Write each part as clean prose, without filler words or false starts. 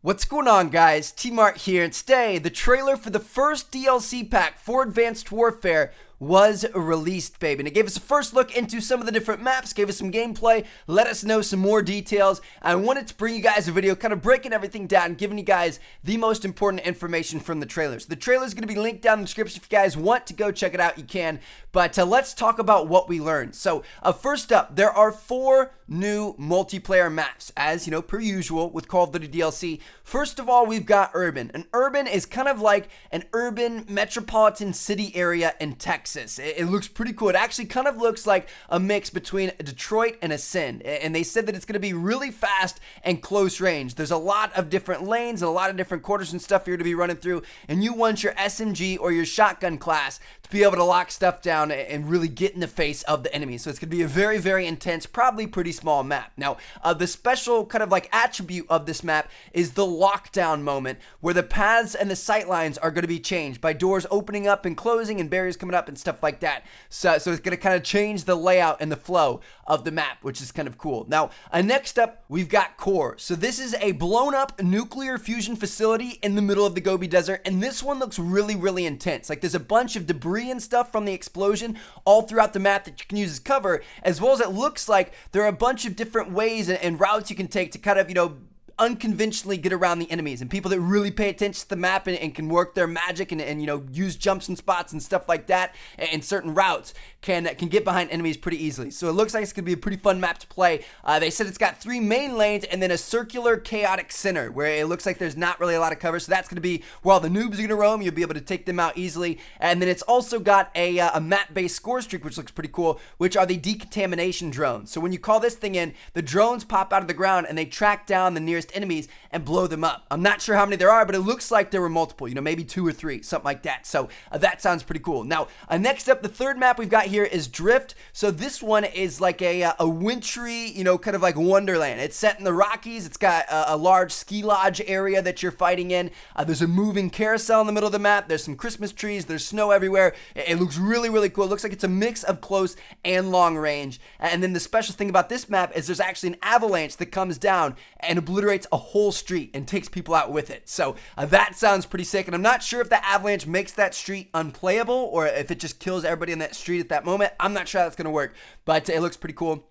What's going on, guys? T-Mart here, and today the trailer for the first DLC pack for Advanced Warfare was released, baby. And it gave us a first look into some of the different maps, gave us some gameplay, let us know some more details. I wanted to bring you guys a video kind of breaking everything down, giving you guys the most important information from the trailers. The trailer is going to be linked down in the description. If you guys want to go check it out, you can. But let's talk about what we learned. So first up, there are 4 new multiplayer maps, as you know, per usual with Call of Duty DLC. First of all, we've got Urban. And Urban is kind of like an urban metropolitan city area in Texas. It looks pretty cool. It actually kind of looks like a mix between Detroit and Ascend. And they said that it's going to be really fast and close range. There's a lot of different lanes and a lot of different quarters and stuff you're to be running through. And you want your SMG or your shotgun class to be able to lock stuff down and really get in the face of the enemy. So it's going to be a very, very intense, probably pretty small map. Now, the special kind of like attribute of this map is the lockdown moment, where the paths and the sight lines are going to be changed by doors opening up and closing and barriers coming up and stuff like that. So it's going to kind of change the layout and the flow of the map, which is kind of cool. Now, next up, we've got Core. So this is a blown up nuclear fusion facility in the middle of the Gobi Desert, and this one looks really, really intense. Like, there's a bunch of debris and stuff from the explosion all throughout the map that you can use as cover, as well as it looks like there are a bunch of different ways and routes you can take to kind of, unconventionally get around the enemies, and people that really pay attention to the map and can work their magic and use jumps and spots and stuff like that and certain routes can get behind enemies pretty easily. So it looks like it's gonna be a pretty fun map to play. They said it's got 3 main lanes and then a circular chaotic center where it looks like there's not really a lot of cover. So that's gonna be where all the noobs are gonna roam. You'll be able to take them out easily. And then it's also got a map-based score streak, which looks pretty cool, which are the decontamination drones. So when you call this thing in, the drones pop out of the ground and they track down the nearest enemies and blow them up. I'm not sure how many there are, but it looks like there were multiple, maybe 2 or 3, something like that. So that sounds pretty cool. Now, next up, the third map we've got here is Drift. So this one is like a wintry, kind of like Wonderland. It's set in the Rockies. It's got a large ski lodge area that you're fighting in. There's a moving carousel in the middle of the map. There's some Christmas trees. There's snow everywhere. It looks really, really cool. It looks like it's a mix of close and long range. And then the special thing about this map is there's actually an avalanche that comes down and obliterates a whole street and takes people out with it. So that sounds pretty sick. And I'm not sure if the avalanche makes that street unplayable or if it just kills everybody in that street at that moment. I'm not sure how that's going to work, but it looks pretty cool.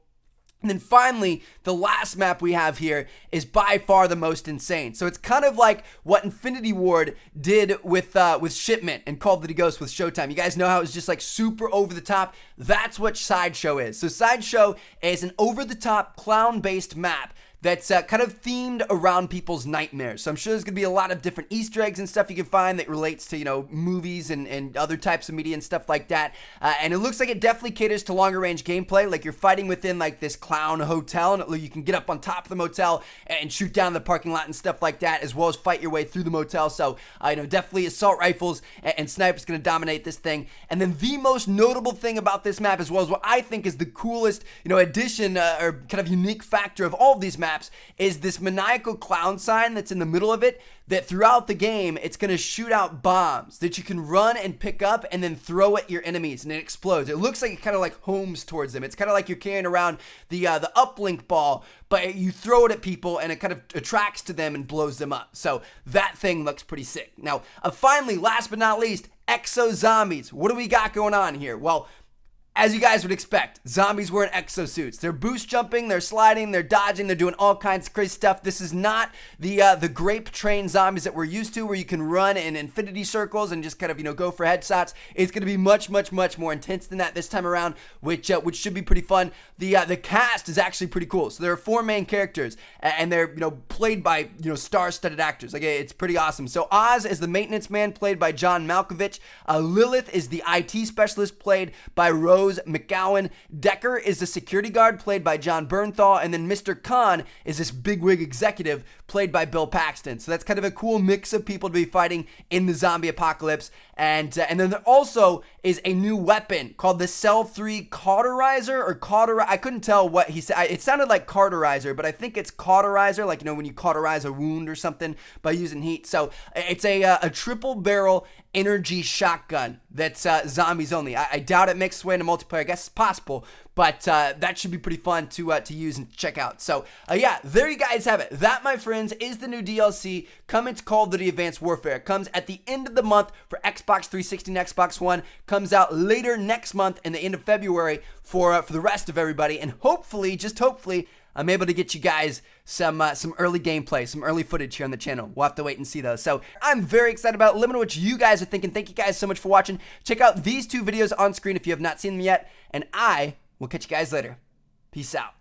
And then finally, the last map we have here is by far the most insane. So it's kind of like what Infinity Ward did with Shipment and Call of Duty Ghosts with Showtime. You guys know how it was just like super over the top? That's what Sideshow is. So Sideshow is an over the top clown-based map that's kind of themed around people's nightmares. So I'm sure there's going to be a lot of different Easter eggs and stuff you can find that relates to, movies and other types of media and stuff like that. And it looks like it definitely caters to longer range gameplay. Like, you're fighting within like this clown hotel, and you can get up on top of the motel and shoot down the parking lot and stuff like that, as well as fight your way through the motel. So, definitely assault rifles and snipers going to dominate this thing. And then the most notable thing about this map, as well as what I think is the coolest, addition or kind of unique factor of all of these maps, is this maniacal clown sign that's in the middle of it, that throughout the game it's going to shoot out bombs that you can run and pick up and then throw at your enemies, and it explodes. It looks like it kind of like homes towards them. It's kind of like you're carrying around the uplink ball, but you throw it at people and it kind of attracts to them and blows them up. So that thing looks pretty sick. Now, finally, last but not least, exo zombies. What do we got going on here? Well, as you guys would expect, zombies wearing exosuits. They're boost jumping, they're sliding, they're dodging, they're doing all kinds of crazy stuff. This is not the grape train zombies that we're used to, where you can run in infinity circles and just kind of go for headshots. It's going to be much, much, much more intense than that this time around, which should be pretty fun. The cast is actually pretty cool. So there are 4 main characters, and they're played by star-studded actors. Like, it's pretty awesome. So Oz is the maintenance man, played by John Malkovich. Lilith is the IT specialist, played by Rose McGowan. Decker is the security guard, played by John Bernthal, and then Mr. Khan is this bigwig executive, played by Bill Paxton. So that's kind of a cool mix of people to be fighting in the zombie apocalypse. And then there also is a new weapon called the Cell 3 Cauterizer, or I couldn't tell what he said. It sounded like Cauterizer, but I think it's Cauterizer, like when you cauterize a wound or something by using heat. So it's a triple barrel energy shotgun that's zombies only. I doubt it makes its way into multiplayer. I guess it's possible, but that should be pretty fun to use and check out. So yeah, there you guys have it. That, my friends, is the new DLC coming to Call of Duty Advanced Warfare. It comes at the end of the month for Xbox 360 and Xbox One. Comes out later next month in the end of February for the rest of everybody. And hopefully, just hopefully, I'm able to get you guys some early gameplay, some early footage here on the channel. We'll have to wait and see those. So I'm very excited about it. Let me know what you guys are thinking. Thank you guys so much for watching. Check out these two videos on screen if you have not seen them yet. And I will catch you guys later. Peace out.